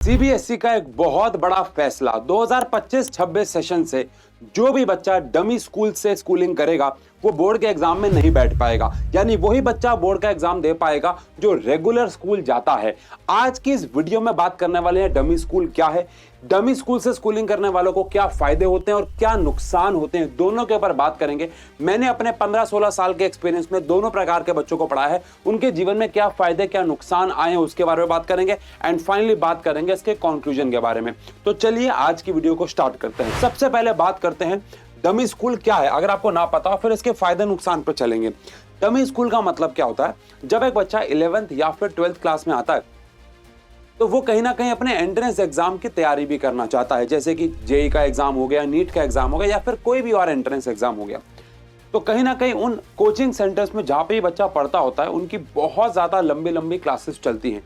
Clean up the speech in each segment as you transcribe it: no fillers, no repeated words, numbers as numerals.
CBSE का एक बहुत बड़ा फैसला 2025-26 सेशन से जो भी बच्चा डमी स्कूल से स्कूलिंग करेगा वो बोर्ड के एग्जाम में नहीं बैठ पाएगा, यानी वही बच्चा बोर्ड का एग्जाम दे पाएगा जो रेगुलर स्कूल जाता है। आज की इस वीडियो में बात करने वाले हैं डमी स्कूल क्या है, डमी स्कूल से स्कूलिंग करने वालों को क्या फायदे होते हैं और क्या नुकसान होते हैं, दोनों के ऊपर बात करेंगे। मैंने अपने 15-16 साल के एक्सपीरियंस में दोनों प्रकार के बच्चों को पढ़ाया है, उनके जीवन में क्या फायदे क्या नुकसान आए हैं उसके बारे में बात करेंगे एंड फाइनली बात करेंगे इसके कंक्लूजन के बारे में। तो चलिए आज की वीडियो को स्टार्ट करते हैं। सबसे पहले बात करते हैं डमी स्कूल क्या है, अगर आपको ना पता हो फिर इसके फायदे नुकसान पर चलेंगे। डमी स्कूल का मतलब क्या होता है, जब एक बच्चा 11th या फिर 12th क्लास में आता है तो वो कहीं ना कहीं अपने एंट्रेंस एग्जाम की तैयारी भी करना चाहता है, जैसे कि जेई का एग्जाम हो गया, नीट का एग्जाम हो गया या फिर कोई भी और एंट्रेंस एग्जाम हो गया। तो कहीं ना कहीं उन कोचिंग सेंटर्स में जहां पे ये बच्चा पढ़ता होता है उनकी बहुत ज्यादा लंबी लंबी क्लासेस चलती हैं।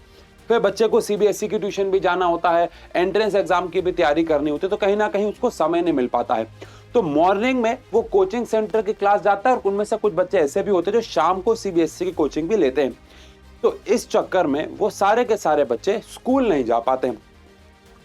फिर बच्चे को सीबीएसई की ट्यूशन भी जाना होता है, एंट्रेंस एग्जाम की भी तैयारी करनी होती है, तो कहीं ना कहीं उसको समय नहीं मिल पाता है। तो मॉर्निंग में वो कोचिंग सेंटर की क्लास जाता है और उनमें से कुछ बच्चे ऐसे भी होते हैं जो शाम को सीबीएसई की कोचिंग भी लेते हैं। तो इस चक्कर में वो सारे के सारे बच्चे स्कूल नहीं जा पाते हैं।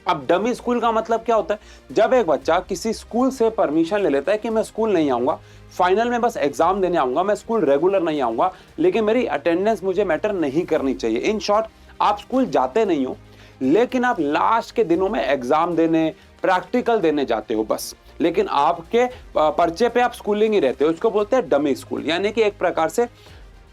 अब डमी स्कूल का मतलब क्या होता है, जब एक बच्चा किसी स्कूल से परमिशन ले लेता है कि मैं स्कूल नहीं आऊंगा, फाइनल में बस एग्जाम देने आऊंगा, मैं स्कूल रेगुलर नहीं आऊंगा, लेकिन मेरी अटेंडेंस मुझे मैटर नहीं करनी चाहिए। इन शॉर्ट, आप स्कूल जाते नहीं हो लेकिन आप लास्ट के दिनों में एग्जाम देने, प्रैक्टिकल देने जाते हो बस, लेकिन आपके पर्चे पे आप स्कूलिंग ही रहते हो। उसको बोलते हैं डमी स्कूल, यानी कि एक प्रकार से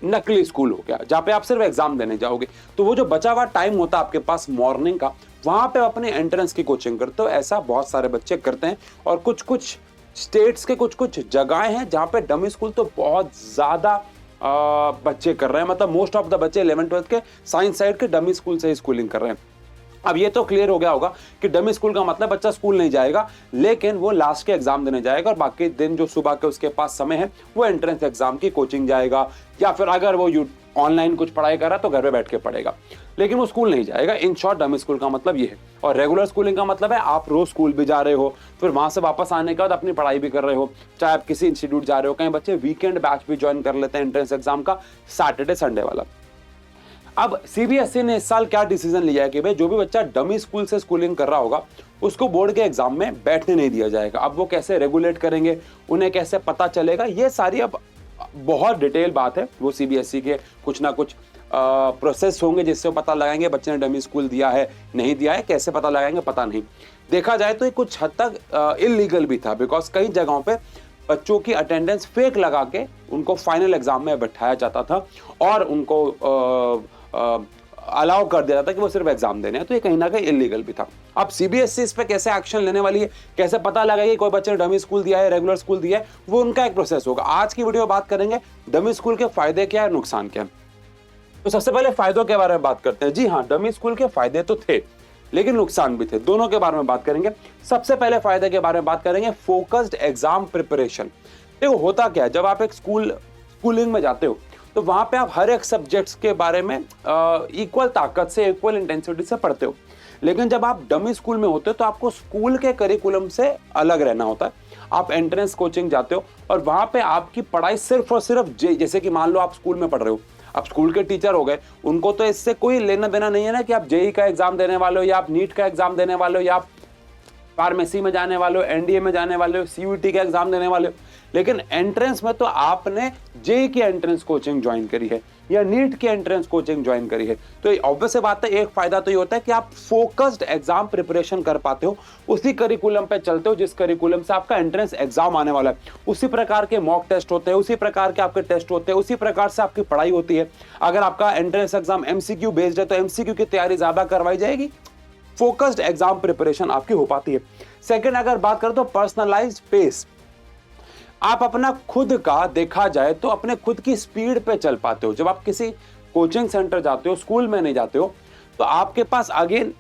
नकली स्कूल हो गया जहां पे आप सिर्फ एग्जाम देने जाओगे। तो वो जो बचा हुआ टाइम होता है आपके पास मॉर्निंग का, वहां पे अपने एंट्रेंस की कोचिंग करते हो। ऐसा बहुत सारे बच्चे करते हैं और कुछ कुछ स्टेट्स के कुछ कुछ जगहें हैं जहां पे डमी स्कूल तो बहुत ज्यादा बच्चे कर रहे हैं, मतलब मोस्ट ऑफ द बच्चे 11th-12th के साइंस साइड के डमी स्कूल से ही स्कूलिंग कर रहे हैं। अब ये तो क्लियर हो गया होगा कि डमी स्कूल का मतलब बच्चा स्कूल नहीं जाएगा लेकिन वो लास्ट के एग्जाम देने जाएगा और बाकी दिन जो सुबह के उसके पास समय है वो एंट्रेंस एग्जाम की कोचिंग जाएगा, या फिर अगर वो ऑनलाइन कुछ पढ़ाई कर रहा है तो घर पे बैठ के पढ़ेगा, लेकिन वो स्कूल नहीं जाएगा। इन शॉर्ट, डमी स्कूल का मतलब ये है। और रेगुलर स्कूलिंग का मतलब है आप रोज स्कूल भी जा रहे हो, फिर वहां से वापस आने के बाद अपनी पढ़ाई भी कर रहे हो, चाहे आप किसी इंस्टीट्यूट जा रहे हो। कई बच्चे वीकेंड बैच भी ज्वाइन कर लेते हैं एंट्रेंस एग्जाम का, सैटरडे संडे वाला। अब सीबीएसई ने इस साल क्या डिसीजन लिया है कि भाई जो भी बच्चा डमी स्कूल से स्कूलिंग कर रहा होगा उसको बोर्ड के एग्जाम में बैठने नहीं दिया जाएगा। अब वो कैसे रेगुलेट करेंगे, उन्हें कैसे पता चलेगा, ये सारी अब बहुत डिटेल बात है। वो सीबीएसई के कुछ ना कुछ प्रोसेस होंगे जिससे वो पता लगाएंगे बच्चे ने डमी स्कूल दिया है नहीं दिया है, कैसे पता लगाएंगे पता नहीं। देखा जाए तो ये कुछ हद तक इलीगल भी था, बिकॉज कई जगहों पे बच्चों की अटेंडेंस फेक लगा के उनको फाइनल एग्जाम में बैठाया जाता था और उनको अलाउ कर दिया था कि वो सिर्फ एग्जाम देने हैं, तो ये कहीं ना कहीं इलीगल भी था। अब सीबीएसई इस पे कैसे एक्शन लेने वाली है, कैसे पता लगाएगी कोई बच्चे ने डमी स्कूल दिया है रेगुलर स्कूल दिया है, वो उनका एक प्रोसेस होगा। आज की वीडियो में बात करेंगे डमी स्कूल के फायदे क्या है, नुकसान क्या है। तो सबसे पहले फायदों के बारे में बात करते हैं। जी हाँ, डमी स्कूल के फायदे तो थे लेकिन नुकसान भी थे, दोनों के बारे में बात करेंगे। सबसे पहले फायदे के बारे में बात करेंगे, फोकस्ड एग्जाम प्रिपरेशन। देखो होता क्या है, जब आप एक स्कूलिंग में जाते हो तो वहां पे आप हर एक सब्जेक्ट्स के बारे में इक्वल ताकत से, इक्वल इंटेंसिटी से पढ़ते हो, लेकिन जब आप डमी स्कूल में होते हो तो आपको स्कूल के करिकुलम से अलग रहना होता है। आप एंट्रेंस कोचिंग जाते हो और वहां पे आपकी पढ़ाई सिर्फ और सिर्फ जैसे कि मान लो आप स्कूल में पढ़ रहे हो, आप स्कूल के टीचर हो गए, उनको तो इससे कोई लेना देना नहीं है ना कि आप जेई का एग्जाम देने वाले हो या आप नीट का एग्जाम देने वाले हो या आप फार्मेसी में जाने वाले हो, एनडीए में जाने वाले हो, सीयूईटी का एग्जाम देने वाले हो। लेकिन एंट्रेंस में तो आपने जेई की एंट्रेंस कोचिंग ज्वाइन करी है या नीट की एंट्रेंस कोचिंग ज्वाइन करी है, तो ऑब्वियस सी बात है, एक फायदा तो ये होता है कि आप फोकस्ड एग्जाम प्रिपरेशन कर पाते हो, उसी करिकुलम पे चलते हो जिस करिकुलम से आपका एंट्रेंस एग्जाम आने वाला है। उसी प्रकार के मॉक टेस्ट होते हैं, उसी प्रकार के आपके टेस्ट होते हैं, उसी प्रकार से आपकी पढ़ाई होती है। अगर आपका एंट्रेंस एग्जाम एमसीक्यू बेस्ड है तो एमसीक्यू की तैयारी ज्यादा करवाई जाएगी, फोकस्ड एग्जाम प्रिपरेशन आपकी हो पाती है। सेकंड, अगर बात करें तो पर्सनलाइज्ड पेस, आप अपना खुद का देखा जाए तो अपने खुद की स्पीड पे चल पाते हो। जब आप किसी कोचिंग सेंटर जाते हो, स्कूल में नहीं जाते हो, तो आपके पास अगेन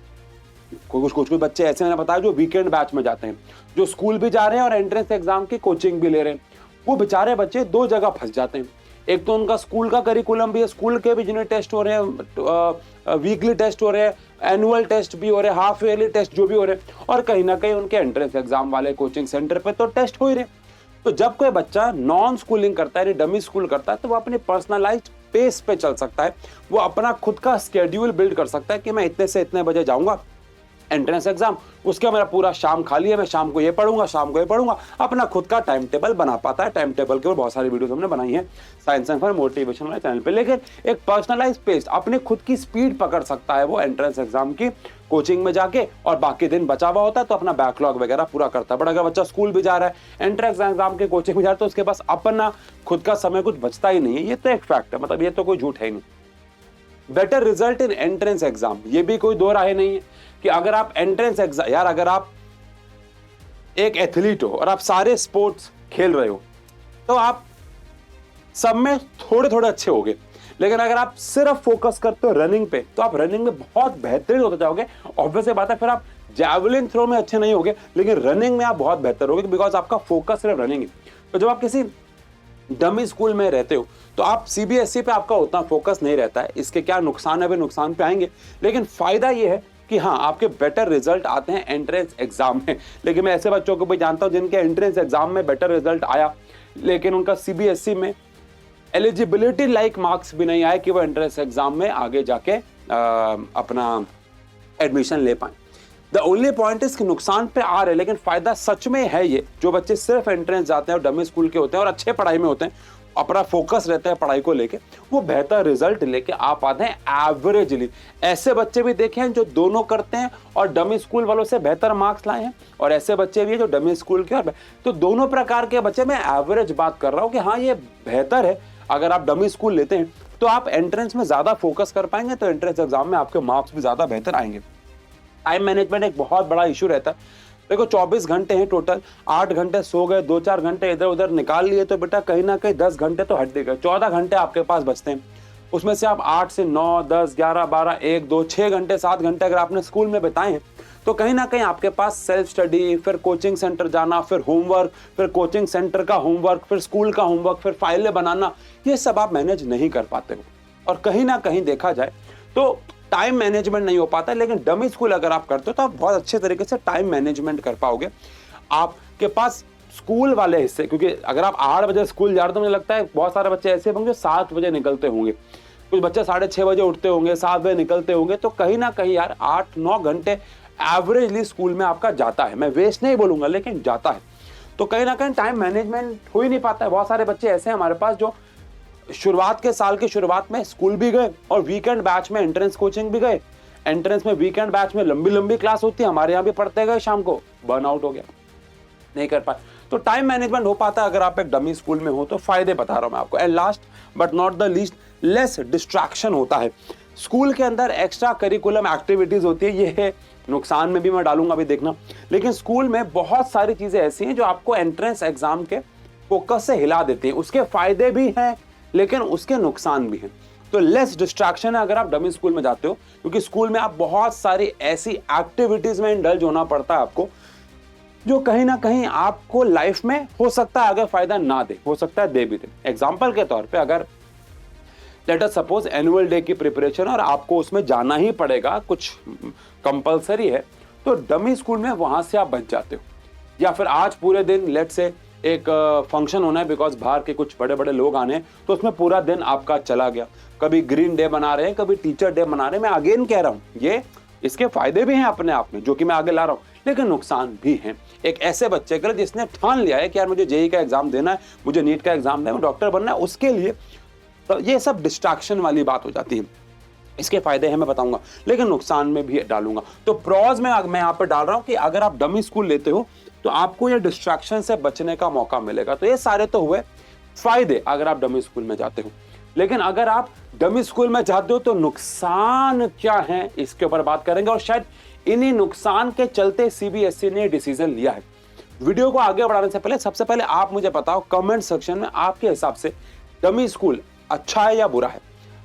कुछ बच्चे ऐसे मैंने बताया जो वीकेंड बैच में जाते हैं, जो स्कूल भी जा रहे हैं और एंट्रेंस एग्जाम की कोचिंग भी ले रहे हैं। वो बेचारे बच्चे दो जगह फंस जाते हैं, एक तो उनका स्कूल का करिकुलम भी है, स्कूल के भी जिन्हें टेस्ट हो रहे हैं, वीकली टेस्ट हो रहे हैं, एनुअल टेस्ट भी हो रहे हैं, हाफ ईयरली टेस्ट जो भी हो रहे हैं, और कहीं ना कहीं उनके एंट्रेंस एग्जाम वाले कोचिंग सेंटर पे तो टेस्ट हो ही रहे। तो जब कोई बच्चा नॉन स्कूलिंग करता है, डमी स्कूल करता है, तो वो अपनी पर्सनलाइज्ड पेस पे चल सकता है, वो अपना खुद का स्केड्यूल बिल्ड कर सकता है कि मैं इतने से इतने बजे जाऊंगा, एंट्रेंस एग्जाम, उसके मेरा पूरा शाम खाली है, मैं शाम को ये पढ़ूंगा, शाम को ये पढ़ूंगा, अपना खुद का टाइम टेबल बना पाता है। टाइम टेबल के ऊपर बहुत सारी वीडियोस हमने बनाई है साइंस एंड फन मोटिवेशन वाले चैनल पे। लेकिन एक पर्सनलाइज पेस, अपने खुद की स्पीड पकड़ सकता है वो एंट्रेंस एग्जाम की कोचिंग में जाके, और बाकी दिन बचा हुआ होता है तो अपना बैकलॉग वगैरह पूरा करता है। बट अगर बच्चा स्कूल भी जा रहा है, एंट्रेंस एग्जाम के कोचिंग में जा रहा है, तो उसके पास अपना खुद का समय कुछ बचता ही नहीं है। ये तो एक फैक्ट है, मतलब ये तो कोई झूठ है ही नहीं। Better result in entrance exam, ये भी कोई दो राय नहीं है कि अगर आप एंट्रेंस एग्जाम, यार अगर आप एक एथलीट हो और आप सारे स्पोर्ट्स खेल रहे हो तो आप सब में थोड़े थोड़े अच्छे होगे, लेकिन अगर आप सिर्फ फोकस करते हो रनिंग पे तो आप रनिंग में बहुत बेहतरीन होते जाओगे। ऑब्वियस बात है, फिर आप जैवलिन थ्रो में अच्छे नहीं होगे, लेकिन रनिंग में आप बहुत बेहतर होगे, बिकॉज आपका फोकस सिर्फ रनिंग है। तो जब आप किसी डमी स्कूल में रहते हो तो आप सीबीएसई पे आपका उतना फोकस नहीं रहता है। इसके क्या नुकसान है, वे नुकसान पे आएंगे, लेकिन फायदा ये है कि हाँ, आपके बेटर रिजल्ट आते हैं एंट्रेंस एग्जाम में। लेकिन मैं ऐसे बच्चों को भी जानता हूं जिनके एंट्रेंस एग्जाम में बेटर रिजल्ट आया, लेकिन उनका सीबीएसई में एलिजिबिलिटी लाइक मार्क्स भी नहीं आए कि वो एंट्रेंस एग्जाम में आगे जाके अपना एडमिशन ले पाए। द ओनली पॉइंट इज कि नुकसान पे आ रहे, लेकिन फायदा सच में है ये। जो बच्चे सिर्फ एंट्रेंस जाते हैं और डमी स्कूल के होते हैं और अच्छे पढ़ाई में होते हैं, अपना फोकस रहता है पढ़ाई को लेके, वो बेहतर रिजल्ट लेके आ पाते हैं एवरेजली। ऐसे बच्चे भी देखे हैं जो दोनों करते हैं और डमी स्कूल वालों से बेहतर मार्क्स लाए हैं, और ऐसे बच्चे भी हैं जो डमी स्कूल के और तो दोनों प्रकार के बच्चे, मैं एवरेज बात कर रहा हूँ कि हाँ ये बेहतर है। अगर आप डमी स्कूल लेते हैं तो आप एंट्रेंस में ज्यादा फोकस कर पाएंगे, तो एंट्रेंस एग्जाम में आपके मार्क्स भी ज्यादा बेहतर आएंगे। टाइम मैनेजमेंट एक बहुत बड़ा इशू रहता है। देखो 24 घंटे हैं टोटल, 8 घंटे सो गए, 2-4 घंटे इधर उधर निकाल लिए तो बेटा कहीं ना कहीं 10 घंटे तो हट गए, 14 घंटे आपके पास बचते हैं। उसमें से आप 8 से 9, 10, 11, 12, 1, 2, 6 घंटे, 7 घंटे अगर आपने स्कूल में बिताए हैं तो कहीं ना कहीं आपके पास सेल्फ स्टडी, फिर कोचिंग सेंटर जाना, फिर होमवर्क, फिर कोचिंग सेंटर का होमवर्क, फिर स्कूल का होमवर्क, फिर फाइलें बनाना, ये सब आप मैनेज नहीं कर पाते हो। और कहीं ना कहीं देखा जाए तो टाइम मैनेजमेंट नहीं हो पाता। लेकिन डमी स्कूल अगर आप करते हो तो आप बहुत अच्छे तरीके से टाइम मैनेजमेंट कर पाओगे। आपके पास स्कूल वाले हिस्से, क्योंकि अगर आप 8 बजे स्कूल जा रहे हो तो मुझे लगता है बहुत सारे बच्चे ऐसे होंगे जो 7 बजे निकलते होंगे, कुछ बच्चे 6:30 बजे उठते होंगे, 7 बजे निकलते होंगे, तो कहीं ना कहीं यार 8-9 घंटे एवरेजली स्कूल में आपका जाता है। मैं वेस्ट नहीं बोलूंगा, लेकिन जाता है। तो कहीं ना कहीं टाइम मैनेजमेंट हो ही नहीं पाता है। बहुत सारे बच्चे ऐसे हैं हमारे पास जो शुरुआत के साल की शुरुआत में स्कूल भी गए और वीकेंड बैच में एंट्रेंस कोचिंग भी गए। एंट्रेंस में वीकेंड बैच में लंबी लंबी क्लास होती है, हमारे यहाँ भी पढ़ते गए, शाम को बर्न आउट हो गया, नहीं कर पाए। तो टाइम मैनेजमेंट हो पाता है अगर आप एक डमी स्कूल में हो, तो फायदे बता रहा हूं मैं आपको। And last but not the least, less distraction होता है स्कूल के अंदर। एक्स्ट्रा करिकुलम एक्टिविटीज होती है, ये है नुकसान में भी मैं डालूंगा अभी देखना। लेकिन स्कूल में बहुत सारी चीजें ऐसी हैं जो आपको एंट्रेंस एग्जाम के फोकस से हिला देती हैं। उसके फायदे भी हैं लेकिन उसके नुकसान भी हैं। तो लेस डिस्ट्रैक्शन है अगर आप डमी स्कूल में जाते हो, क्योंकि स्कूल में आप बहुत सारी ऐसी एक्टिविटीज में इंडल्ज होना पड़ता है आपको, जो कहीं ना कहीं आपको लाइफ में हो सकता है अगर फायदा ना दे, हो सकता है दे भी दे। एग्जाम्पल के तौर पे अगर let us suppose annual day की प्रिपरेशन और आपको उसमें जाना ही पड़ेगा, कुछ कंपलसरी है, तो डमी स्कूल में वहां से आप बच जाते हो। या फिर आज पूरे दिन लेट से एक फंक्शन होना है बिकॉज बाहर के कुछ बड़े बड़े लोग आने हैं, तो उसमें पूरा दिन आपका चला गया। कभी ग्रीन डे मना रहे हैं, कभी टीचर डे मना रहे हैं। मैं अगेन कह रहा हूं, ये इसके फायदे भी हैं अपने आप में जो कि मैं आगे ला रहा हूं, लेकिन नुकसान भी हैं। एक ऐसे बच्चे के लिए जिसने ठान लिया है कि यार मुझे जेईई का एग्जाम देना है, मुझे नीट का एग्जाम देना है, डॉक्टर बनना है, उसके लिए तो ये सब डिस्ट्रैक्शन वाली बात हो जाती है। इसके फायदे हैं मैं बताऊंगा, लेकिन नुकसान में भी डालूंगा। तो प्रॉज में मैं यहाँ पे डाल रहा हूं कि अगर आप डमी स्कूल लेते हो तो आपको ये डिस्ट्रैक्शन से बचने का मौका मिलेगा। तो ये सारे तो हुए फायदे अगर आप डमी स्कूल में जाते हो। लेकिन अगर आप डमी स्कूल में जाते हो तो नुकसान क्या है, इसके ऊपर बात करेंगे। और शायद इन्हीं नुकसान के चलते सीबीएसई ने डिसीजन लिया है। वीडियो को आगे बढ़ाने से पहले सबसे पहले आप मुझे बताओ कमेंट सेक्शन में आपके हिसाब से डमी स्कूल अच्छा है या बुरा है।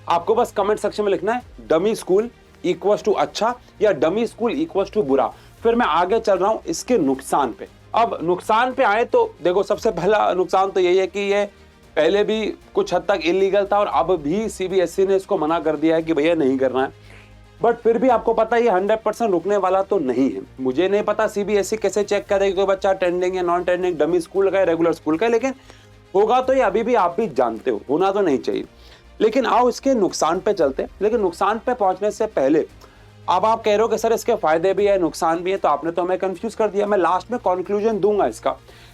आपको बस कमेंट सेक्शन में लिखना है डमी स्कूल इक्वल्स टू अच्छा या डमी स्कूल इक्वल्स टू बुरा। फिर मैं आगे चल रहा हूं इसके नुकसान पे। अब नुकसान पे आए तो देखो, सबसे पहला नुकसान तो यही है कि ये पहले भी कुछ हद तक इलीगल था और अब भी सीबीएसई ने इसको मना कर दिया है कि भैया नहीं करना है। बट फिर भी आपको पता है ये 100% रुकने वाला तो नहीं है। मुझे नहीं पता सीबीएसई कैसे चेक करेगी कोई बच्चा टेंडिंग या नॉन टेंडिंग, डमी स्कूल का है, रेगुलर स्कूल का है, लेकिन होगा तो ये अभी भी आप भी जानते हो, होना तो नहीं चाहिए। लेकिन आओ इसके नुकसान पे चलते। लेकिन नुकसान पे पहुंचने से पहले अब आप कह रहे हो कि सर इसके फायदे भी है नुकसान भी है, तो आपने तो हमें कंफ्यूज कर दिया। मैं लास्ट में कंक्लूजन दूंगा इसका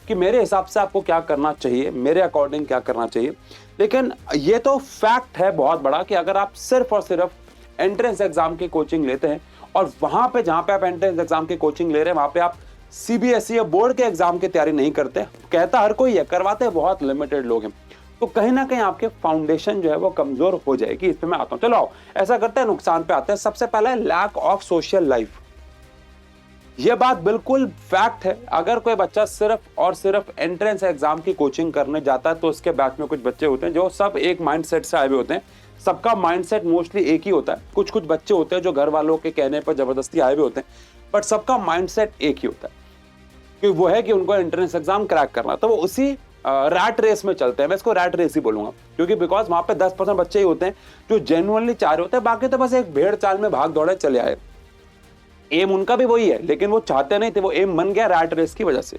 कि मेरे हिसाब से आपको क्या करना चाहिए, मेरे अकॉर्डिंग क्या करना चाहिए। लेकिन ये तो फैक्ट है बहुत बड़ा कि अगर आप सिर्फ और सिर्फ एंट्रेंस एग्जाम की कोचिंग लेते हैं और वहां पे जहां पे आप एंट्रेंस एग्जाम की कोचिंग ले रहे हैं वहां पे आप सीबीएसई या बोर्ड के एग्जाम की तैयारी नहीं करते, कहता हर कोई है, करवाते बहुत लिमिटेड लोग हैं, तो कहीं ना कहीं आपके फाउंडेशन जो है वो कमजोर हो जाएगी। इस पे मैं आता हूं। चलो आओ ऐसा करते हैं, नुकसान पे आते हैं। सबसे पहला है लैक ऑफ सोशल लाइफ। ये बात बिल्कुल फैक्ट है। अगर कोई बच्चा सिर्फ और सिर्फ एंट्रेंस एग्जाम की कोचिंग करने जाता है तो उसके बैच में कुछ बच्चे होते हैं जो सब एक माइंडसेट से आए हुए होते हैं। सबका माइंडसेट मोस्टली एक ही होता है। कुछ कुछ बच्चे होते हैं जो घर वालों के कहने पर जबरदस्ती आए हुए होते हैं, बट सबका माइंडसेट एक ही होता है कि वो है कि उनको एंट्रेंस एग्जाम क्रैक करना। तो वो उसी रैट रेस में चलते हैं। मैं इसको रैट रेस ही बोलूंगा, क्योंकि बिकॉज वहां पे 10% बच्चे ही होते हैं जो जेन्युइनली चाह रहे होते हैं, बाकी तो बस एक भेड़ चाल में भाग दौड़े चले आए। एम उनका भी वही है, लेकिन वो चाहते नहीं थे, वो एम बन गया रैट रेस की वजह से,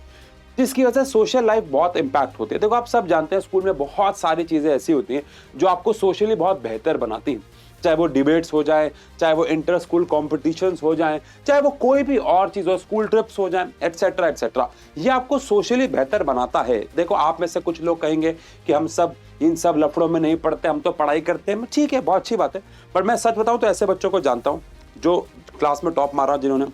जिसकी वजह से सोशल लाइफ बहुत इंपैक्ट होती है। देखो आप सब जानते हैं स्कूल में बहुत सारी चीजें ऐसी होती हैं जो आपको सोशली बहुत बेहतर बनाती हैं, चाहे वो डिबेट्स हो जाए, चाहे वो इंटर स्कूल कॉम्पिटिशन्स हो जाए, चाहे वो कोई भी और चीज हो, स्कूल ट्रिप्स हो जाए, एटसेट्रा एटसेट्रा। ये आपको सोशली बेहतर बनाता है। देखो आप में से कुछ लोग कहेंगे कि हम सब इन सब लफड़ों में नहीं पढ़ते, हम तो पढ़ाई करते हैं। ठीक है, बहुत अच्छी बात है, पर मैं सच बताऊं तो ऐसे बच्चों को जानता हूं जो क्लास में टॉप मारा, जिन्होंने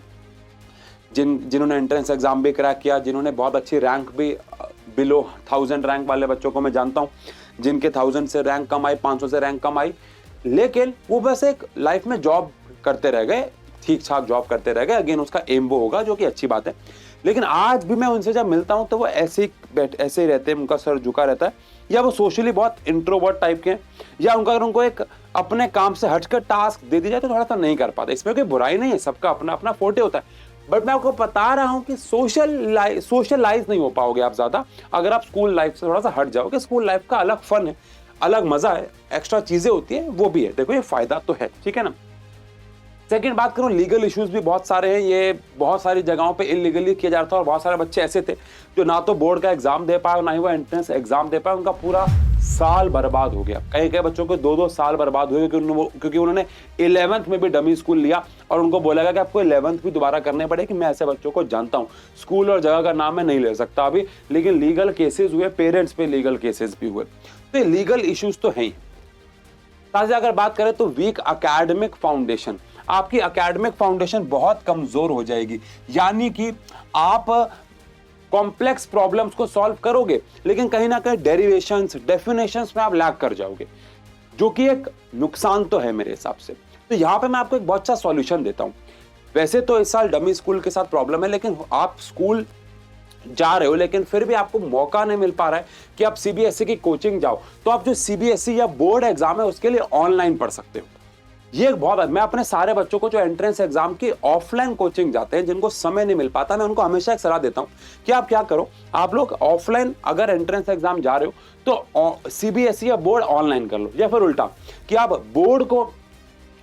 एंट्रेंस एग्जाम भी क्रैक किया, जिन्होंने बहुत अच्छी रैंक भी, बिलो 1000 रैंक वाले बच्चों को मैं जानता हूं, जिनके 1000 से रैंक कम आई, 500 से रैंक कम आई, लेकिन वो बस एक लाइफ में जॉब करते रह गए, ठीक ठाक जॉब करते रह गए। अगेन उसका एम वो होगा, जो कि अच्छी बात है। लेकिन आज भी मैं उनसे जब मिलता हूं तो वो ऐसे ही रहते हैं, उनका सर झुका रहता है, या वो सोशली बहुत इंट्रोवर्ट टाइप के हैं, या अगर उनको एक अपने काम से हटकर टास्क दे दी जाए तो थोड़ा सा नहीं कर पाते। इसमें कोई बुराई नहीं है, सबका अपना अपना फोटे होता है, बट मैं आपको बता रहा हूं कि सोशलाइज नहीं हो पाओगे आप ज्यादा अगर आप स्कूल लाइफ से थोड़ा सा हट जाओगे। स्कूल लाइफ का अलग फन है, अलग मजा है, एक्स्ट्रा चीजें होती है, वो भी है। देखो ये फायदा तो है, ठीक है ना। सेकंड बात करूं, लीगल इश्यूज भी बहुत सारे हैं। ये बहुत सारी जगहों पे इलीगली किया जा रहा था और बहुत सारे बच्चे ऐसे थे जो ना तो बोर्ड का एग्जाम दे पाए, ना ही वो एंट्रेंस एग्जाम दे पाए। उनका पूरा साल बर्बाद हो गया। कई कई बच्चों को 2-2 साल बर्बाद हुए क्योंकि उन्होंने 11th में भी डमी स्कूल लिया और उनको बोला गया कि आपको 11th भी दोबारा करने पड़े। कि मैं ऐसे बच्चों को जानता हूँ, स्कूल और जगह का नाम मैं नहीं ले सकता अभी, लेकिन लीगल केसेस हुए, पेरेंट्स पे लीगल केसेस भी हुए। तो लीगल इश्यूज तो है ही। साथ ही अगर बात करें तो वीक एकेडमिक फाउंडेशन, आपकी एकेडमिक फाउंडेशन बहुत कमजोर हो जाएगी। यानी कि आप कॉम्प्लेक्स प्रॉब्लम्स को सॉल्व करोगे, लेकिन कहीं ना कहीं डेरिवेशंस, डेफिनेशंस में आप लैग कर जाओगे, जो कि एक नुकसान तो है मेरे हिसाब से। तो यहां पे मैं आपको एक बहुत अच्छा सॉल्यूशन देता हूं। वैसे तो इस साल डमी स्कूल के साथ प्रॉब्लम है, लेकिन आप स्कूल जा रहे हो लेकिन फिर भी आपको मौका नहीं मिल पा रहा है कि आप सीबीएसई की कोचिंग जाओ, तो आप जो सीबीएसई या बोर्ड एग्जाम है उसके लिए ऑनलाइन पढ़ सकते हो। ये एक बहुत, मैं अपने सारे बच्चों को जो एंट्रेंस एग्जाम की ऑफलाइन कोचिंग जाते हैं, जिनको समय नहीं मिल पाता, मैं उनको हमेशा एक सलाह देता हूं कि आप क्या करो, आप लोग ऑफलाइन अगर एंट्रेंस एग्जाम जा रहे हो तो सीबीएसई या बोर्ड ऑनलाइन कर लो, या फिर उल्टा कि आप बोर्ड को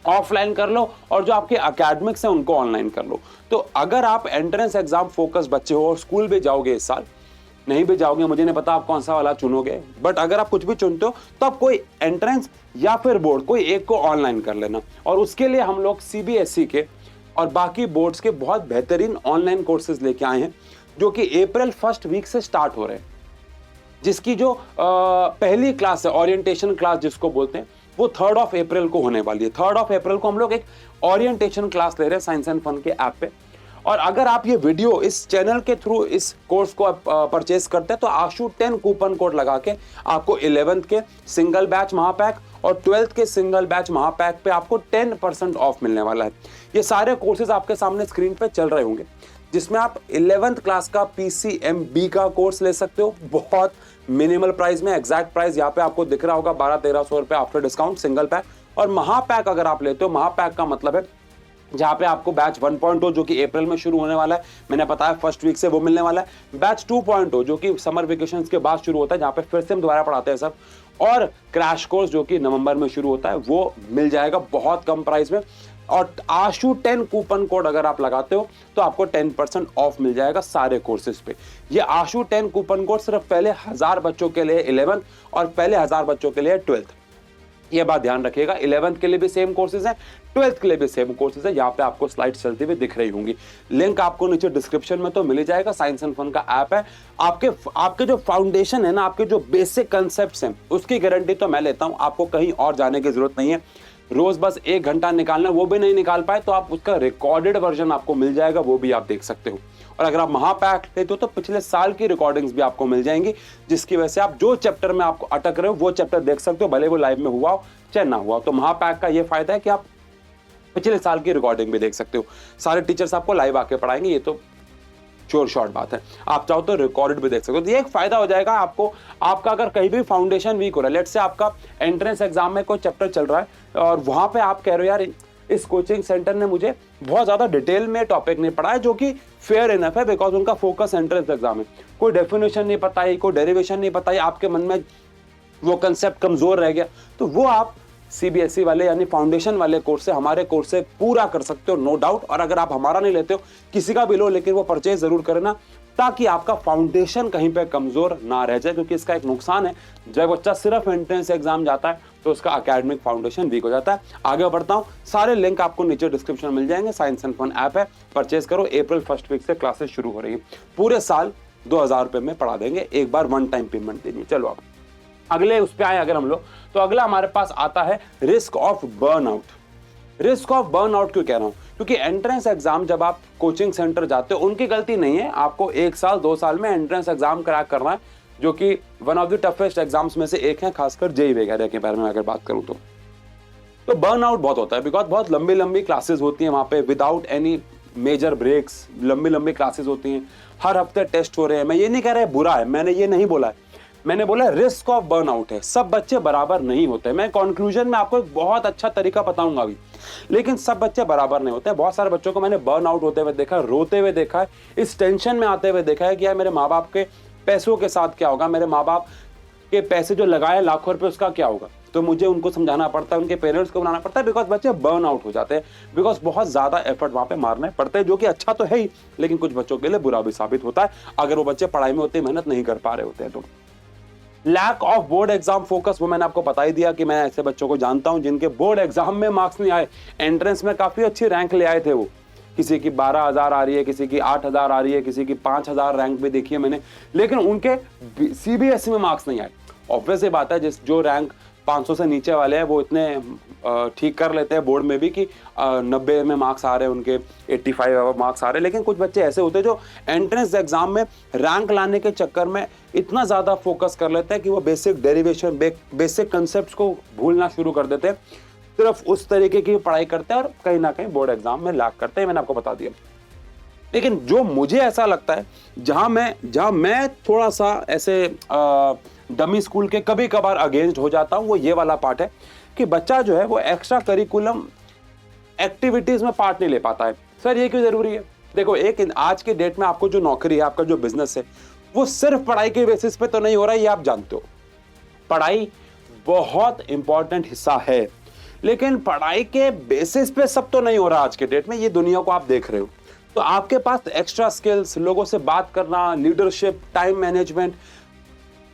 ऑफलाइन कर लो और जो आपके एकेडमिक्स हैं उनको ऑनलाइन कर लो। तो अगर आप एंट्रेंस एग्जाम फोकस बच्चे हो और स्कूल भी जाओगे इस साल, नहीं भी जाओगे मुझे नहीं पता आप कौन सा वाला चुनोगे, बट अगर आप कुछ भी चुनते हो तो आप कोई एंट्रेंस या फिर बोर्ड कोई एक को ऑनलाइन कर लेना। और उसके लिए हम लोग सीबीएसई के और बाकी बोर्ड्स के बहुत बेहतरीन ऑनलाइन कोर्सेज लेके आए हैं, जो कि अप्रैल फर्स्ट वीक से स्टार्ट हो रहे हैं, जिसकी जो पहली क्लास है, ओरिएंटेशन क्लास जिसको बोलते हैं, वो 3rd ऑफ अप्रैल को होने वाली है। 3rd ऑफ अप्रैल को हम लोग एक ओरिएंटेशन क्लास ले रहे हैं साइंस एंड फन के ऐप पे। और अगर आप ये वीडियो इस चैनल के थ्रू इस कोर्स को परचेज करते हैं तो आशु 10 कूपन कोड लगा के आपको 11th के सिंगल बैच महापैक और 12th के सिंगल बैच महापैक पे आपको 10% ऑफ मिलने वाला है। ये सारे कोर्सेज आपके सामने स्क्रीन पे चल रहे होंगे, जिसमें आप 11th क्लास का PCMB का कोर्स ले सकते हो बहुत मिनिमल प्राइस में। एग्जैक्ट प्राइस यहाँ पे आपको दिख रहा होगा 1200-1300 रुपए आफ्टर डिस्काउंट सिंगल पैक। और महापैक अगर आप लेते हो, महापैक का मतलब है जहाँ पे आपको बैच 1.0 जो कि अप्रैल में शुरू होने वाला है, मैंने बताया फर्स्ट वीक से वो मिलने वाला है। बैच 2.0 जो कि समर वेकेशन के बाद शुरू होता है, जहाँ पे फिर से हम दोबारा पढ़ाते हैं सब। और क्रैश कोर्स जो कि नवंबर में शुरू होता है, वो मिल जाएगा बहुत कम प्राइस में। और आशु 10 कूपन कोड अगर आप लगाते हो तो आपको 10% ऑफ मिल जाएगा सारे कोर्सेज पे। ये आशु 10 कूपन कोड सिर्फ पहले 1000 बच्चों के लिए 11th और पहले 1000 बच्चों के लिए 12th। ये बात ध्यान रखिएगा, 11th के लिए भी सेम कोर्सेज हैं, 12th के लिए भी सेम कोर्सेज है, यहाँ पे आपको स्लाइड चलती हुई दिख रही होंगी। लिंक आपको नीचे डिस्क्रिप्शन में तो मिल ही जाएगा। साइंस एंड फन का ऐप है। आपके जो फाउंडेशन है ना, आपके जो बेसिक कंसेप्ट हैं, उसकी गारंटी तो मैं लेता हूँ, आपको कहीं और जाने की जरूरत नहीं है। रोज बस 1 घंटा निकालना, वो भी नहीं निकाल पाए तो आप उसका रिकॉर्डेड वर्जन आपको मिल जाएगा, वो भी आप देख सकते हो। और अगर आप महापैक लेते हो तो पिछले साल की रिकॉर्डिंग्स भी आपको मिल जाएंगी, जिसकी वजह से आप जो चैप्टर में आपको अटक रहे हो वो चैप्टर देख सकते हो, भले वो लाइव में हुआ हो चाहे ना हुआ। तो महापैक का ये फायदा है कि आप पिछले साल की रिकॉर्डिंग भी देख सकते हो। सारे टीचर्स आपको लाइव आके पढ़ाएंगे, ये तो श्योर शॉर्ट बात है। आप चाहो तो रिकॉर्डेड भी देख सकते हो। तो ये एक फायदा हो जाएगा आपको। आपका अगर कहीं भी फाउंडेशन वीक हो रहा है, लेट्स से आपका एंट्रेंस एग्जाम में कोई चैप्टर चल रहा है और वहां पे आप कह रहे हो यार इस कोचिंग सेंटर ने मुझे बहुत ज्यादा डिटेल में टॉपिक नहीं पढ़ाया, जो कि फेयर इनफ है बिकॉज उनका फोकस एंट्रेंस एग्जाम है। कोई डेफिनेशन नहीं पता है, कोई डेरिवेशन नहीं पता है, आपके मन में वो कंसेप्ट कमजोर रह गया, तो वो आप सीबीएसई वाले यानी फाउंडेशन वाले कोर्स से, हमारे कोर्स से पूरा कर सकते हो, नो डाउट। और अगर आप हमारा नहीं लेते हो, किसी का भी लो, लेकिन वो परचेज जरूर करना, ताकि आपका फाउंडेशन कहीं पे कमजोर ना रह जाए। क्योंकि इसका एक नुकसान है, जब बच्चा सिर्फ एंट्रेंस एग्जाम जाता है तो उसका एकेडमिक फाउंडेशन वीक हो जाता है। आगे बढ़ता हूं, सारे लिंक आपको नीचे डिस्क्रिप्शन में मिल जाएंगे। साइंस एंड फन ऐप है, परचेज करो। अप्रैल 1 वीक से क्लासेस शुरू हो रही है। पूरे साल 2000 रुपए में पढ़ा देंगे, एक बार वन टाइम पेमेंट देनी है। चलो आप अगले उस पे आए अगर हम लोग, तो अगला हमारे पास आता है risk of burnout. Risk of burnout क्यों कह रहा हूं? क्योंकि एंट्रेंस एग्जाम जब आप कोचिंग सेंटर जाते हो, उनकी गलती नहीं है, आपको 1 साल 2 साल में एंट्रेंस एग्जाम क्रैक करना है, जो कि one of the toughest exams में से एक है, खासकर जेईई वगैरह के बारे में अगर बात करूं तो बर्नआउट बहुत होता है बिकॉज बहुत लंबी लंबी क्लासेस होती हैं वहां पे, विदाउट एनी मेजर ब्रेक्स। लंबी लंबी क्लासेस होती हैं, हर हफ्ते टेस्ट हो रहे हैं। मैं ये नहीं कह रहा है बुरा है, मैंने ये नहीं बोला है, मैंने बोला रिस्क ऑफ बर्नआउट है। सब बच्चे बराबर नहीं होते। मैं कंक्लूजन में आपको एक बहुत अच्छा तरीका बताऊंगा अभी, लेकिन सब बच्चे बराबर नहीं होते। बहुत सारे बच्चों को मैंने बर्नआउट होते हुए देखा है, रोते हुए देखा है, इस टेंशन में आते हुए देखा है कि यार मेरे माँ बाप के पैसों के साथ क्या होगा, मेरे माँ बाप के पैसे जो लगाए लाखों रुपए उसका क्या होगा। तो मुझे उनको समझाना पड़ता है, उनके पेरेंट्स को बनाना पड़ता है, बिकॉज बच्चे बर्न आउट हो जाते हैं, बिकॉज बहुत ज्यादा एफर्ट वहां पे मारने पड़ते हैं, जो कि अच्छा तो है ही, लेकिन कुछ बच्चों के लिए बुरा भी साबित होता है अगर वो बच्चे पढ़ाई में उतनी मेहनत नहीं कर पा रहे होते हैं। तो lack of board exam focus, वो मैंने आपको बता ही दिया कि मैं ऐसे बच्चों को जानता हूं जिनके बोर्ड एग्जाम में मार्क्स नहीं आए, एंट्रेंस में काफी अच्छी रैंक ले आए थे वो, किसी की 12,000 आ रही है, किसी की 8,000 आ रही है, किसी की 5,000 रैंक भी देखी है मैंने, लेकिन उनके सीबीएसई में मार्क्स नहीं आए। ऑब्वियस बात है, जिस जो रैंक 500 से नीचे वाले हैं वो इतने ठीक कर लेते हैं बोर्ड में भी कि 90 में मार्क्स आ रहे हैं उनके, 85 मार्क्स आ रहे हैं, लेकिन कुछ बच्चे ऐसे होते हैं जो एंट्रेंस एग्जाम में रैंक लाने के चक्कर में इतना ज़्यादा फोकस कर लेते हैं कि वो बेसिक डेरिवेशन बेसिक कंसेप्ट को भूलना शुरू कर देते हैं, सिर्फ उस तरीके की पढ़ाई करते हैं और कहीं ना कहीं बोर्ड एग्जाम में लैक करते हैं। मैंने आपको बता दिया। लेकिन जो मुझे ऐसा लगता है, जहां मैं थोड़ा सा ऐसे डमी स्कूल के कभी कभार अगेंस्ट हो जाता हूं, वो ये वाला पार्ट है कि बच्चा जो है वो एक्स्ट्रा करिकुलम एक्टिविटीज में पार्ट नहीं ले पाता है। सर ये क्यों जरूरी है? देखो, एक आज के डेट में आपको जो नौकरी है, आपका जो बिजनेस है, वो सिर्फ पढ़ाई के बेसिस पे तो नहीं हो रहा है, ये आप जानते हो। पढ़ाई बहुत इंपॉर्टेंट हिस्सा है, लेकिन पढ़ाई के बेसिस पे सब तो नहीं हो रहा आज के डेट में, ये दुनिया को आप देख रहे हो। तो आपके पास एक्स्ट्रा स्किल्स, लोगों से बात करना, लीडरशिप, टाइम मैनेजमेंट,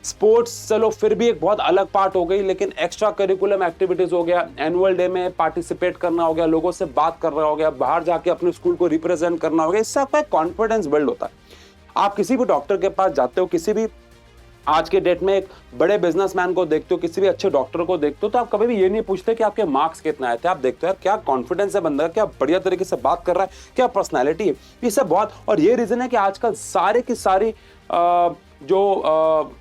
स्पोर्ट्स, चलो फिर भी एक बहुत अलग पार्ट हो गई, लेकिन एक्स्ट्रा करिकुलम एक्टिविटीज हो गया, एनुअल डे में पार्टिसिपेट करना हो गया, लोगों से बात करना हो गया, बाहर जाके अपने स्कूल को रिप्रेजेंट करना हो गया, इससे आपका कॉन्फिडेंस बिल्ड होता है। आप किसी भी डॉक्टर के पास जाते हो, किसी भी आज के डेट में एक बड़े बिजनेसमैन को देखते हो, किसी भी अच्छे डॉक्टर को देखते हो, तो आप कभी भी ये नहीं पूछते कि आपके मार्क्स कितने आए थे। आप देखते हो यार क्या कॉन्फिडेंस है बंदा, क्या बढ़िया तरीके से बात कर रहा है, क्या पर्सनैलिटी है, ये सब बहुत। और ये रीजन है कि आजकल सारे की सारी जो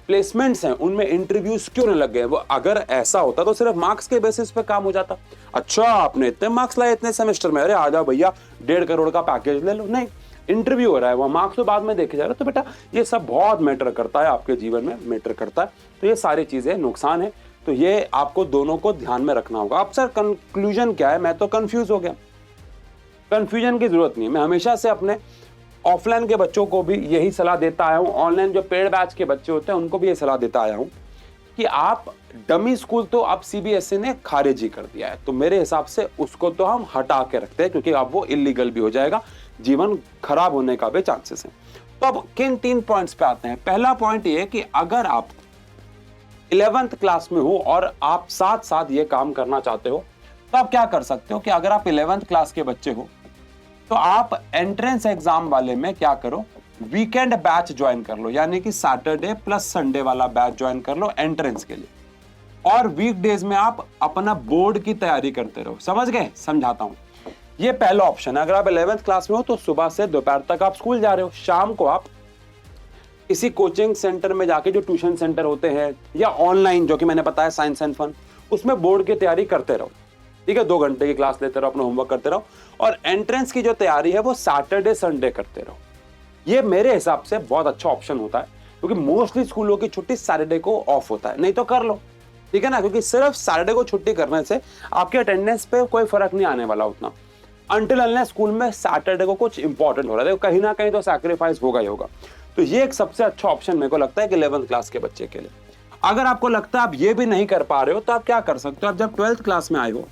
प्लेसमेंट्स हैं उनमें इंटरव्यूज क्यों नहीं लग गए। वो अगर ऐसा होता तो सिर्फ मार्क्स के बेसिस पे काम हो जाता। अच्छा आपने इतने मार्क्स लाए इतने सेमेस्टर में, अरे आ जाओ भैया 1.5 करोड़ का पैकेज ले लो। नहीं, इंटरव्यू हो रहा है, वो मार्क्स तो बाद में देखे जा रहे। तो बेटा ये सब बहुत मैटर करता है, आपके जीवन में मैटर करता है। तो ये सारी चीजें नुकसान है, तो ये आपको दोनों को ध्यान में रखना होगा। अब सर कंक्लूजन क्या है? मैं तो कंफ्यूज हो गया। कंफ्यूजन की जरूरत नहीं है। मैं हमेशा से अपने ऑफलाइन के बच्चों को भी यही सलाह देता आया हूँ, ऑनलाइन जो पेड बैच के बच्चे होते हैं उनको भी यही सलाह देता आया हूँ कि आप डमी स्कूल तो अब सीबीएसई ने खारिज ही कर दिया है, तो मेरे हिसाब से उसको तो हम हटा के रखते हैं, क्योंकि अब वो इलीगल भी हो जाएगा, जीवन खराब होने का भी चांसेस है। तो अब किन 3 पॉइंट्स पे आते हैं। पहला पॉइंट ये है कि अगर आप 11th क्लास में हो और आप साथ साथ ये काम करना चाहते हो, तो आप क्या कर सकते हो कि अगर आप 11th क्लास के बच्चे हो तो आप एंट्रेंस एग्जाम वाले में क्या करो, वीकेंड बैच ज्वाइन कर लो, यानी कि सैटरडे प्लस संडे वाला बैच ज्वाइन कर लो एंट्रेंस के लिए, और वीकडेज में आप अपना बोर्ड की तैयारी करते रहो। समझ गए? समझाता हूं। ये पहला ऑप्शन है। अगर आप 11th क्लास में हो तो सुबह से दोपहर तक आप स्कूल जा रहे हो, शाम को आप किसी कोचिंग सेंटर में जाके, जो ट्यूशन सेंटर होते हैं या ऑनलाइन जो कि मैंने बताया साइंस एंड फन, उसमें बोर्ड की तैयारी करते रहो। ठीक है, 2 घंटे की क्लास लेते रहो, अपना होमवर्क करते रहो, और एंट्रेंस की जो तैयारी है वो सैटरडे संडे करते रहो। ये मेरे हिसाब से बहुत अच्छा ऑप्शन होता है, क्योंकि मोस्टली स्कूलों की छुट्टी सैटरडे को ऑफ होता है। नहीं तो कर लो, ठीक है ना, क्योंकि सिर्फ सैटरडे को छुट्टी करने से आपके अटेंडेंस पे कोई फर्क नहीं आने वाला उतना, अनटिल अनलेस स्कूल में सैटरडे को कुछ इंपॉर्टेंट हो रहा है, कहीं ना कहीं तो सैक्रिफाइस होगा ही होगा। तो ये एक सबसे अच्छा ऑप्शन मेरे को लगता है कि 11th क्लास के बच्चे के लिए। अगर आपको लगता है आप ये भी नहीं कर पा रहे हो तो आप क्या कर सकते हो, आप जब 12th क्लास में आए हो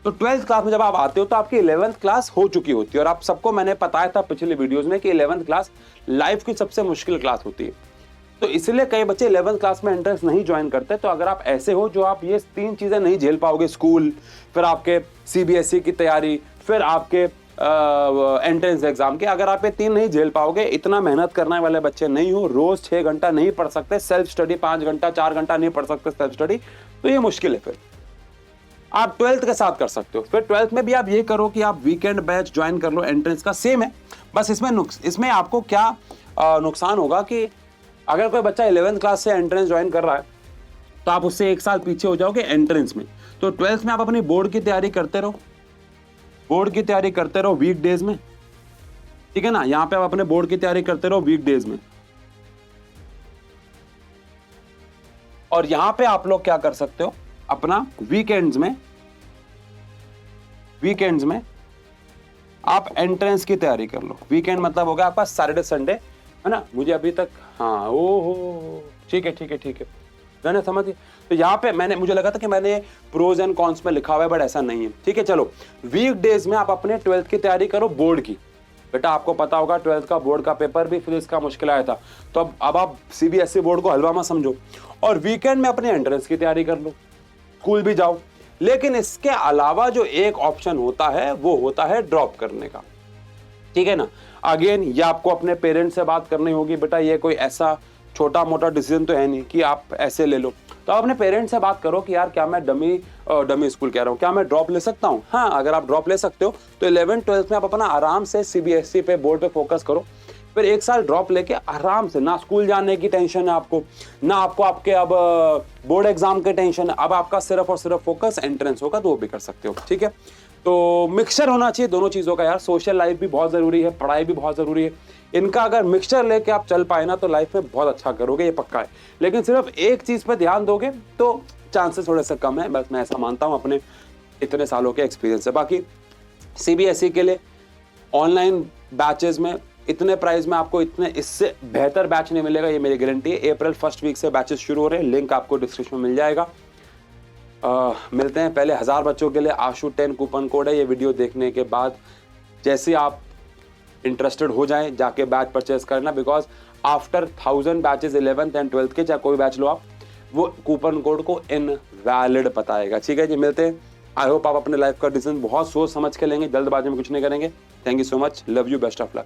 तो 12th क्लास में जब आप आते हो तो आपकी 11th क्लास हो चुकी होती है, और आप सबको मैंने बताया था पिछले वीडियोस में कि 11th क्लास लाइफ की सबसे मुश्किल क्लास होती है। तो इसलिए कई बच्चे 11th क्लास में एंट्रेंस नहीं ज्वाइन करते। तो अगर आप ऐसे हो जो आप ये 3 चीजें नहीं झेल पाओगे, स्कूल, फिर आपके CBSE की तैयारी, फिर आपके एंट्रेंस एग्जाम के, अगर आप ये 3 नहीं झेल पाओगे, इतना मेहनत करने वाले बच्चे नहीं हो, रोज 6 घंटा नहीं पढ़ सकते सेल्फ स्टडी, 5 घंटा 4 घंटा नहीं पढ़ सकते सेल्फ स्टडी, तो ये मुश्किल है। फिर आप 12th के साथ कर सकते हो। फिर 12th में भी आप ये करो कि आप वीकेंड बैच ज्वाइन कर लो एंट्रेंस का, सेम है। बस इसमें आपको क्या नुकसान होगा कि अगर कोई बच्चा 11th क्लास से एंट्रेंस ज्वाइन कर रहा है तो आप उससे 1 साल पीछे हो जाओगे एंट्रेंस में। तो 12th में आप अपनी बोर्ड की तैयारी करते रहो, बोर्ड की तैयारी करते रहो वीकडेज में, ठीक है ना। यहां पे आप अपने बोर्ड की तैयारी करते रहो वीकडेज में, और यहां पे आप लोग क्या कर सकते हो, अपना वीकेंड्स में आप एंट्रेंस की तैयारी कर लो। वीकेंड मतलब होगा आपका सैटरडे संडे, है ना। मुझे अभी तक, हाँ, ओहो, ठीक है, मैंने समझ गया। तो यहाँ पे मुझे लगा था कि मैंने प्रोज एंड कॉन्स में लिखा हुआ है, बट ऐसा नहीं है। ठीक है, चलो, वीकडेज में आप अपने 12th की तैयारी करो बोर्ड की। बेटा आपको पता होगा 12th का बोर्ड का पेपर भी फिजिक्स का मुश्किल आया था, तो अब आप CBSE बोर्ड को हलवा मत समझो, और वीकेंड में अपने एंट्रेंस की तैयारी कर लो, स्कूल भी जाओ। लेकिन इसके अलावा जो एक ऑप्शन होता है वो होता है ड्रॉप करने का, ठीक है ना। अगेन ये आपको अपने पेरेंट्स से बात करनी होगी, बेटा ये कोई ऐसा छोटा मोटा डिसीजन तो है नहीं कि आप ऐसे ले लो। तो आप अपने पेरेंट्स से बात करो कि यार क्या मैं डमी स्कूल कह रहा हूँ, क्या मैं ड्रॉप ले सकता हूँ। हाँ, अगर आप ड्रॉप ले सकते हो तो 11th 12th में आप अपना आराम से CBSE पे बोर्ड पे फोकस करो, फिर 1 साल ड्रॉप लेके आराम से, ना स्कूल जाने की टेंशन है आपको, ना आपको आपके अब बोर्ड एग्जाम की टेंशन है, अब आपका सिर्फ और सिर्फ फोकस एंट्रेंस होगा, तो वो भी कर सकते हो। ठीक है, तो मिक्सचर होना चाहिए दोनों चीज़ों का यार। सोशल लाइफ भी बहुत ज़रूरी है, पढ़ाई भी बहुत ज़रूरी है। इनका अगर मिक्सचर लेके आप चल पाए ना तो लाइफ में बहुत अच्छा करोगे, ये पक्का है। लेकिन सिर्फ एक चीज़ पर ध्यान दोगे तो चांसेस थोड़े से कम है, बस मैं ऐसा मानता हूँ अपने इतने सालों के एक्सपीरियंस से। बाकी CBSE के लिए ऑनलाइन बैचेज में इतने प्राइस में आपको इतने इससे बेहतर बैच नहीं मिलेगा, ये मेरी गारंटी है। अप्रैल 1st वीक से बैचेस शुरू हो रहे हैं, लिंक आपको डिस्क्रिप्शन में मिल जाएगा। मिलते हैं। पहले 1000 बच्चों के लिए आशु 10 कूपन कोड है। ये वीडियो देखने के बाद जैसे आप इंटरेस्टेड हो जाएं जाके बैच परचेज करना, because after 1000 batches 11th and 12th के, चाहे कोई बैच लो आप, वो कूपन कोड को इनवैलिड बताएगा। ठीक है जी, मिलते हैं। आई होप आप अपने लाइफ का डिसीजन बहुत सोच समझ के लेंगे, जल्दबाजी में कुछ नहीं करेंगे। Thank you so much, love you, best of luck.